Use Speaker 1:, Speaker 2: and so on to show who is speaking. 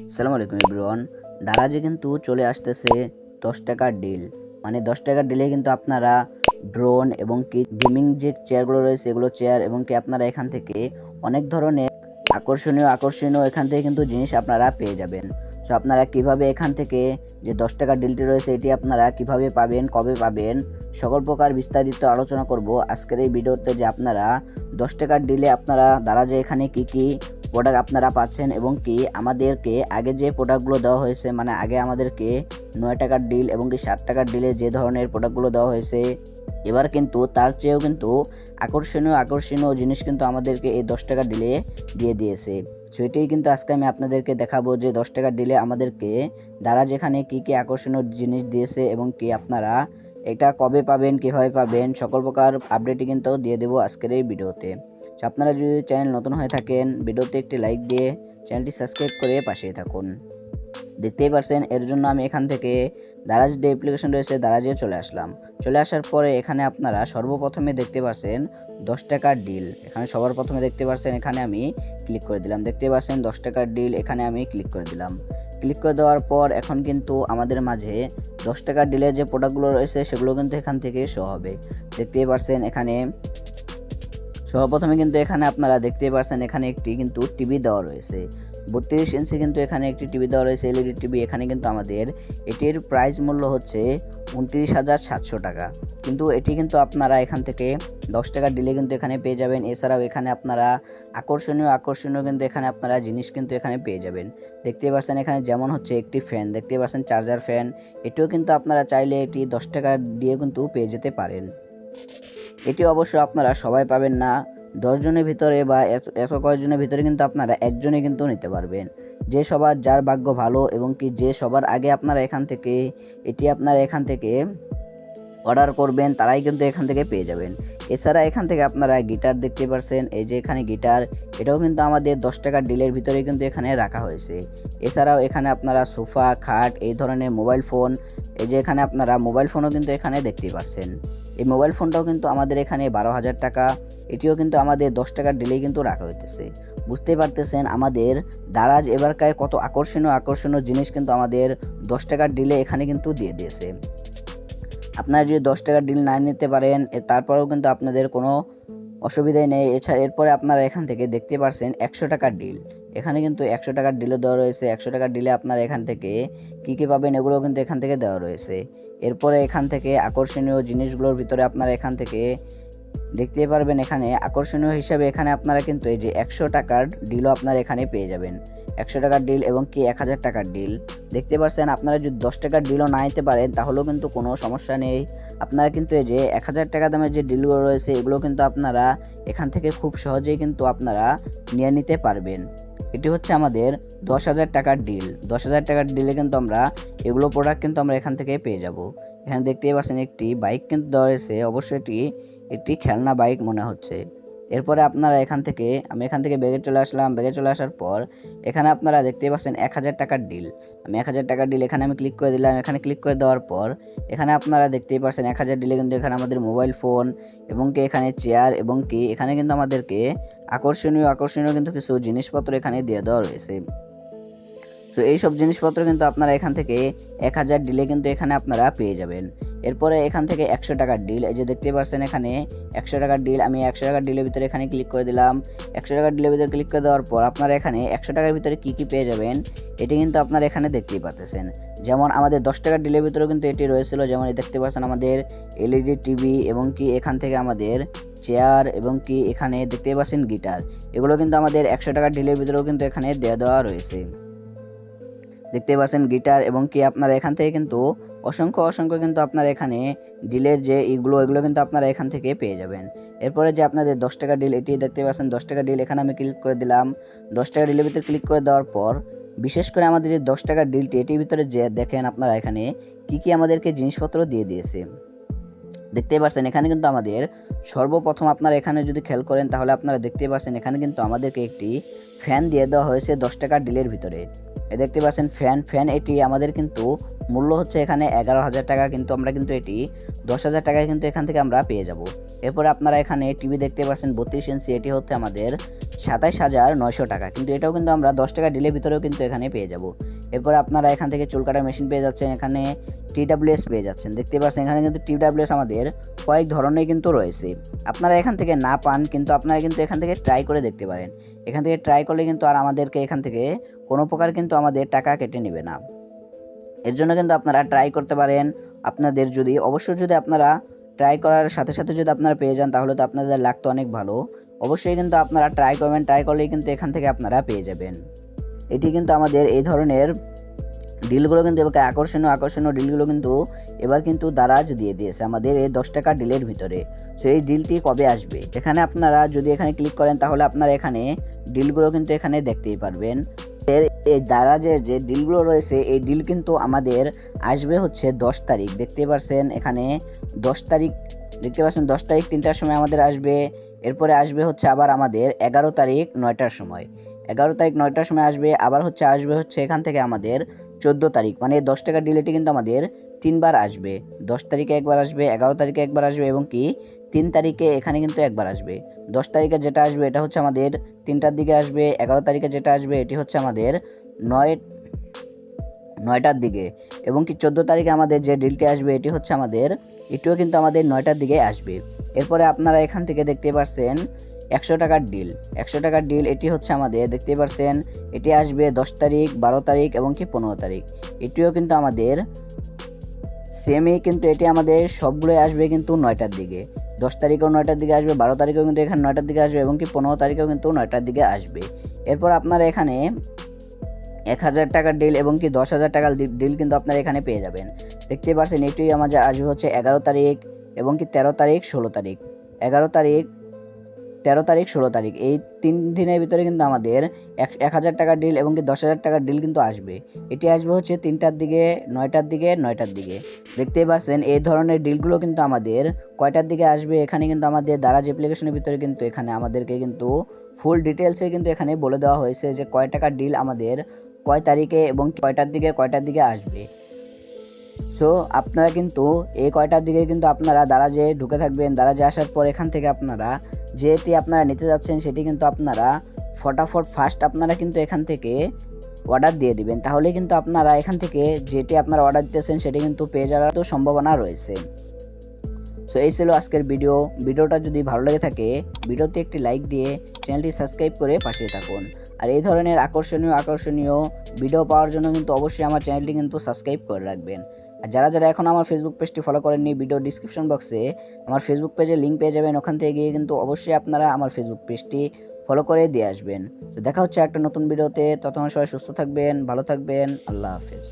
Speaker 1: আসসালামু আলাইকুম এভরিওয়ান। দারাজে কিন্তু চলে আসতেছে 10 টাকার ডিল। মানে 10 টাকার ডিলে কিন্তু আপনারা ড্রোন এবং কি গেমিং যে চেয়ারগুলো রয়েছে এগুলো চেয়ার এবং কি আপনারা এখান থেকে অনেক ধরনের আকর্ষণীয় এখান থেকে কিন্তু জিনিস আপনারা পেয়ে যাবেন। সো আপনারা কিভাবে এখান থেকে যে 10 টাকার ডিলটি রয়েছে এটি আপনারা কিভাবে পাবেন, কবে পাবেন, সকল প্রকার বিস্তারিত আলোচনা করব আজকের এই ভিডিওতে। যে আপনারা 10 টাকার ডিলে আপনারা দারাজে এখানে কি প্রোডাক্ট আপনারা পাচ্ছেন এবং কি আমাদেরকে আগে যে প্রোডাক্টগুলো দেওয়া হয়েছে, মানে আগে আমাদেরকে 9 টাকার ডিল এবং কি 7 টাকার ডিলে যে ধরনের প্রোডাক্টগুলো দেওয়া হয়েছে, এবার কিন্তু তার চেয়েও কিন্তু আকর্ষণীয় জিনিস কিন্তু আমাদেরকে এই 10 টাকার ডিলে দিয়ে দিয়েছে। সো এটাই কিন্তু আজকে আমি আপনাদেরকে দেখাবো যে 10 টাকার ডিলে আমাদেরকে দারাজ এখানে কি আকর্ষণীয় জিনিস দিয়েছে এবং কি আপনারা এটা কবে পাবেন, কীভাবে পাবেন, সকল প্রকার আপডেটই কিন্তু দিয়ে দেবো আজকের এই ভিডিওতে। আপনারা যদি চ্যানেল নতুন হয়ে থাকেন ভিডিওতে একটি লাইক দিয়ে চ্যানেলটি সাবস্ক্রাইব করে পাশেই থাকুন। দেখতেই পারছেন এর জন্য আমি এখান থেকে দারাজ যে অ্যাপ্লিকেশন রয়েছে দারাজে চলে আসলাম। চলে আসার পরে এখানে আপনারা সর্বপ্রথমে দেখতে পাচ্ছেন 10 টাকার ডিল। এখানে সবার প্রথমে দেখতে পাচ্ছেন এখানে আমি ক্লিক করে দিলাম। দেখতে পাচ্ছেন 10 টাকার ডিল, এখানে আমি ক্লিক করে দিলাম। ক্লিক করে দেওয়ার পর এখন কিন্তু আমাদের মাঝে 10 টাকার ডিলের যে প্রোডাক্টগুলো রয়েছে সেগুলো কিন্তু এখান থেকে শো হবে। দেখতেই পাচ্ছেন এখানে সর্বপ্রথমে কিন্তু এখানে আপনারা দেখতেই পাচ্ছেন এখানে একটি কিন্তু টিভি দেওয়া রয়েছে 32 ইঞ্চি, কিন্তু এখানে একটি টিভি দেওয়া রয়েছে এলইডি টিভি। এখানে কিন্তু আমাদের এটির প্রাইস মূল্য হচ্ছে 29,700 টাকা। কিন্তু এটি কিন্তু আপনারা এখান থেকে 10 টাকার ডিলে কিন্তু এখানে পেয়ে যাবেন। এছাড়াও এখানে আপনারা আকর্ষণীয় কিন্তু এখানে আপনারা জিনিস কিন্তু এখানে পেয়ে যাবেন। দেখতেই পাচ্ছেন এখানে যেমন হচ্ছে একটি ফ্যান, দেখতেই পাচ্ছেন চার্জার ফ্যান। এটিও কিন্তু আপনারা চাইলে এটি 10 টাকা দিয়ে কিন্তু পেয়ে যেতে পারেন। এটি অবশ্য আপনারা সবাই পাবেন না, 10 জনের ভিতরে বা এত কয়েকজনের ভিতরে কিন্তু আপনারা একজনে কিন্তু নিতে পারবেন। যে যার ভাগ্য ভালো এবং কি যে সবার আগে আপনারা এখান থেকে অর্ডার করবেন তারাই কিন্তু এখান থেকে পেয়ে যাবেন। এছাড়া এখান থেকে আপনারা গিটার দেখতে পাচ্ছেন, এই যে এখানে গিটার, এটাও কিন্তু আমাদের 10 টাকার ডিলের ভিতরে কিন্তু এখানে রাখা হয়েছে। এছাড়াও এখানে আপনারা সোফা, খাট, এই ধরনের মোবাইল ফোন, এই যে এখানে আপনারা মোবাইল ফোনও কিন্তু এখানে দেখতে পাচ্ছেন। এই মোবাইল ফোনটাও কিন্তু আমাদের এখানে 12,000 টাকা, এটিও কিন্তু আমাদের 10 টাকার ডিলেই কিন্তু রাখা হইতেছে। বুঝতেই পারতেছেন আমাদের দারাজ এবারকায় কত আকর্ষণীয় জিনিস কিন্তু আমাদের 10 টাকার ডিলে এখানে কিন্তু দিয়ে দিয়েছে। আপনারা যদি 10 টাকার ডিল না নিতে পারেন তারপরেও কিন্তু আপনাদের কোনো অসুবিধাই নেই। এরপরে আপনারা এখান থেকে দেখতে পাচ্ছেন 100 টাকার ডিল। এখানে কিন্তু 100 টাকার ডিলও দেওয়া রয়েছে। 100 টাকার ডিলে আপনারা এখান থেকে কী পাবেন এগুলো কিন্তু এখান থেকে দেওয়া রয়েছে। এরপরে এখান থেকে আকর্ষণীয় জিনিসগুলোর ভিতরে আপনারা এখান থেকে দেখতে পারবেন এখানে আকর্ষণীয় হিসাবে এখানে আপনারা কিন্তু এই যে 100 টাকার ডিলও আপনারা এখানে পেয়ে যাবেন। 100 টাকার ডিল এবং কি 1000 টাকার ডিল দেখতে পাচ্ছেন। আপনারা যদি 10 টাকার ডিলও না নিতে পারেন তাহলেও কিন্তু কোনো সমস্যা নেই। আপনারা কিন্তু এই যে 1000 টাকা দামের যে ডিলগুলো রয়েছে এগুলো কিন্তু আপনারা এখান থেকে খুব সহজেই কিন্তু আপনারা নিয়ে নিতে পারবেন। এটি হচ্ছে আমাদের 10,000 টাকার ডিল। 10,000 টাকার ডিলে কিন্তু আমরা এগুলো প্রোডাক্ট কিন্তু আমরা এখান থেকে পেয়ে যাব। এখানে দেখতেই পাচ্ছেন একটি বাইক কিন্তু দেওয়া রয়েছে, অবশ্যই এটি একটি খেলনা বাইক মনে হচ্ছে। এরপরে আপনারা আমি এখান থেকে ব্যাগে চলে আসলাম। ব্যাগে চলে আসার পর এখানে আপনারা দেখতেই পাচ্ছেন 1000 টাকার ডিল। আমি 1000 টাকার ডিল এখানে আমি ক্লিক করে দিলাম। এখানে ক্লিক করে দেওয়ার পর এখানে আপনারা দেখতেই পাচ্ছেন 1000 ডিলে কিন্তু এখানে আমাদের মোবাইল ফোন এবং কি এখানে চেয়ার এবং কি এখানে কিন্তু আমাদেরকে আকর্ষণীয় কিন্তু কিছু জিনিসপত্র এখানে দিয়ে দেওয়া রয়েছে। সো এইসব জিনিসপত্র কিন্তু আপনারা এখান থেকে 1000 ডিলে কিন্তু এখানে আপনারা পেয়ে যাবেন। এরপরে এখান থেকে 100 টাকার ডিল, এই যে দেখতে পাচ্ছেন এখানে 100 টাকার ডিল। আমি 100 টাকার ডিলের ভিতরে এখানে ক্লিক করে দিলাম। 100 টাকার ডিলের ভিতরে ক্লিক করে দেওয়ার পর আপনারা এখানে 100 টাকার ভিতরে কী পেয়ে যাবেন এটি কিন্তু আপনারা এখানে দেখতেই পাচ্ছেন। যেমন আমাদের 10 টাকার ডিলের ভিতরেও কিন্তু এটি রয়েছিল, যেমন দেখতে পাচ্ছেন আমাদের এলইডি টিভি এবং কি এখান থেকে আমাদের চেয়ার এবং কি এখানে দেখতে পাচ্ছেন গিটার। এগুলো কিন্তু আমাদের 100 টাকার ডিলের ভিতরেও কিন্তু এখানে দেওয়া রয়েছে। দেখতে পাচ্ছেন গিটার এবং কি আপনারা এখান থেকে কিন্তু অসংখ্য কিন্তু আপনারা এখানে ডিলের যে এগুলো কিন্তু আপনারা এখান থেকে পেয়ে যাবেন। এরপরে যে আপনাদের 10 টাকা ডিল, এটি দেখতে পাচ্ছেন 10 টাকা ডিল। এখানে আমি ক্লিক করে দিলাম। 10 টাকা ডিলের ভিতরে ক্লিক করে দেওয়ার পর বিশেষ করে আমাদের যে 10 টাকার ডিলটি এটির ভিতরে যে দেখেন আপনারা এখানে কি আমাদেরকে জিনিসপত্র দিয়ে দিয়েছে। দেখতেই পাচ্ছেন এখানে কিন্তু আমাদের সর্বপ্রথম আপনারা এখানে যদি খেয়াল করেন তাহলে আপনারা দেখতেই পাচ্ছেন এখানে কিন্তু আমাদেরকে একটি ফ্যান দিয়ে দেওয়া হয়েছে 10 টাকার ডিলের ভিতরে। দেখতে পাচ্ছেন ফ্যান এটি আমাদের কিন্তু মূল্য হচ্ছে এখানে 11,000 টাকা, কিন্তু আমরা কিন্তু এটি 10,000 টাকায় কিন্তু এখান থেকে আমরা পেয়ে যাব। এরপরে আপনারা এখানে টিভি দেখতে পাচ্ছেন 32 ইঞ্চি, এটি হচ্ছে আমাদের 27,900 টাকা, কিন্তু এটাও কিন্তু আমরা 10 টাকা ডিলের ভিতরেও কিন্তু এখানে পেয়ে যাব। এরপর আপনারা এখান থেকে চুল কাটার মেশিন পেয়ে যাচ্ছেন, এখানে TWS পেয়ে যাচ্ছেন। দেখতে পাচ্ছেন এখানে কিন্তু TWS আমাদের কয়েক ধরনের কিন্তু রয়েছে। আপনারা এখান থেকে না পান কিন্তু আপনারা কিন্তু এখান থেকে ট্রাই করে দেখতে পারেন। এখান থেকে ট্রাই করলে কিন্তু আর আমাদেরকে এখান থেকে কোনো প্রকার কিন্তু আমাদের টাকা কেটে নেবে না। এর জন্য কিন্তু আপনারা ট্রাই করতে পারেন। আপনাদের যদি অবশ্যই যদি আপনারা ট্রাই করার সাথে সাথে যদি আপনারা পেয়ে যান তাহলে তো আপনাদের লাগ তো অনেক ভালো। অবশ্যই কিন্তু আপনারা ট্রাই করবেন, ট্রাই করলেই কিন্তু এখান থেকে আপনারা পেয়ে যাবেন। এটি কিন্তু আমাদের এই ধরনের ডিলগুলো কিন্তু এবার আকর্ষণীয় ডিলগুলো কিন্তু এবার কিন্তু দারাজ দিয়ে দিয়েছে আমাদের এই 10 টাকা ডিলের ভিতরে। সো এই ডিলটি কবে আসবে, এখানে আপনারা যদি এখানে ক্লিক করেন তাহলে আপনারা এখানে ডিলগুলো কিন্তু এখানে দেখতেই পারবেন। এই দারাজের যে ডিলগুলো রয়েছে এই ডিল কিন্তু আমাদের আসবে হচ্ছে 10 তারিখ। দেখতে পাচ্ছেন এখানে 10 তারিখ, দেখতে পাচ্ছেন 10 তারিখ 3টার সময় আমাদের আসবে। এরপরে আসবে হচ্ছে আবার আমাদের 11 তারিখ 9টার সময়, 11 তারিখ 9টার সময় আসবে। আবার আসবে হচ্ছে এখান থেকে আমাদের 14 তারিখ, মানে 10 টাকা ডিলেটি কিন্তু আমাদের 3বার আসবে। 10 তারিখে একবার আসবে, 11 তারিখে একবার আসবে এবং কি 3 তারিখে এখানে কিন্তু একবার আসবে। 10 তারিখে যেটা আসবে এটা হচ্ছে আমাদের 3টার দিকে আসবে, 11 তারিখে যেটা আসবে এটি হচ্ছে আমাদের 9টার দিকে এবং কি 14 তারিখে আমাদের যে ডিলটি আসবে এটি হচ্ছে আমাদের এটিও কিন্তু আমাদের 9টার দিকে আসবে। এরপরে আপনারা এখান থেকে দেখতে পাচ্ছেন 100 টাকার ডিল, 100 টাকার ডিল এটি হচ্ছে আমাদের দেখতে পাচ্ছেন এটি আসবে 10 তারিখ 12 তারিখ এবং কি 15 তারিখ। এটিও কিন্তু আমাদের সেমই, কিন্তু এটি আমাদের সবগুলোই আসবে কিন্তু 9টার দিকে। 10 তারিখেও 9টার দিকে আসবে, 12 তারিখেও কিন্তু এখানে 9টার দিকে আসবে এবং কি 15 তারিখেও কিন্তু 9টার দিকে আসবে। এরপর আপনারা এখানে 1000 টাকার ডিল এবং কি 10,000 টাকার ডিল কিন্তু আপনারা এখানে পেয়ে যাবেন। দেখতে পাচ্ছেন এটি আমাদের আসবে হচ্ছে 11 তারিখ এবং কি 13 তারিখ 16 তারিখ, 11 তারিখ 13 তারিখ 16 তারিখ, এই 3 দিনের ভিতরে কিন্তু আমাদের 1000 টাকার ডিল এবং কি 10,000 টাকার ডিল কিন্তু আসবে। এটি আসবে হচ্ছে 3টার দিকে 9টার দিকে। দেখতেই পাচ্ছেন এই ধরনের ডিলগুলো কিন্তু আমাদের কয়টার দিকে আসবে এখানে কিন্তু আমাদের দারাজ অ্যাপ্লিকেশনের ভিতরে কিন্তু এখানে আমাদেরকে কিন্তু ফুল ডিটেলসে কিন্তু এখানে বলে দেওয়া হয়েছে যে কয় টাকার ডিল আমাদের কয় তারিখে এবং কয়টার দিকে আসবে। সো আপনারা কিন্তু এই কয়টার দিকে কিন্তু আপনারা দারাজে ঢুকে থাকবেন। দারাজে আসার পর এখান থেকে আপনারা যেটি আপনারা নিতে যাচ্ছেন সেটি কিন্তু আপনারা ফটাফট ফার্স্ট আপনারা কিন্তু এখান থেকে অর্ডার দিয়ে দিবেন, তাহলে কিন্তু আপনারা এখান থেকে যেটি আপনারা অর্ডার দিতেছেন সেটি কিন্তু পেয়ে যাওয়ার তো সম্ভাবনা রয়েছে। সো এই ছিল আজকের ভিডিওটা যদি ভালো লেগে থাকে ভিডিওতে একটি লাইক দিয়ে চ্যানেলটি সাবস্ক্রাইব করে পাশে থাকুন। আর এই ধরনের আকর্ষণীয় ভিডিও পাওয়ার জন্য কিন্তু অবশ্যই আমার চ্যানেলটি কিন্তু সাবস্ক্রাইব করে রাখবেন। আর যারা এখন আমার ফেসবুক পেজটি ফলো করেননি, ভিডিও ডিসক্রিপশন বক্সে আমার ফেসবুক পেজের লিঙ্ক পেয়ে যাবেন, ওখান থেকে গিয়ে কিন্তু অবশ্যই আপনারা আমার ফেসবুক পেজটি ফলো করে দিয়ে আসবেন। তো দেখা হচ্ছে একটা নতুন ভিডিওতে, ততক্ষণ সবাই সুস্থ থাকবেন, ভালো থাকবেন, আল্লাহ হাফেজ।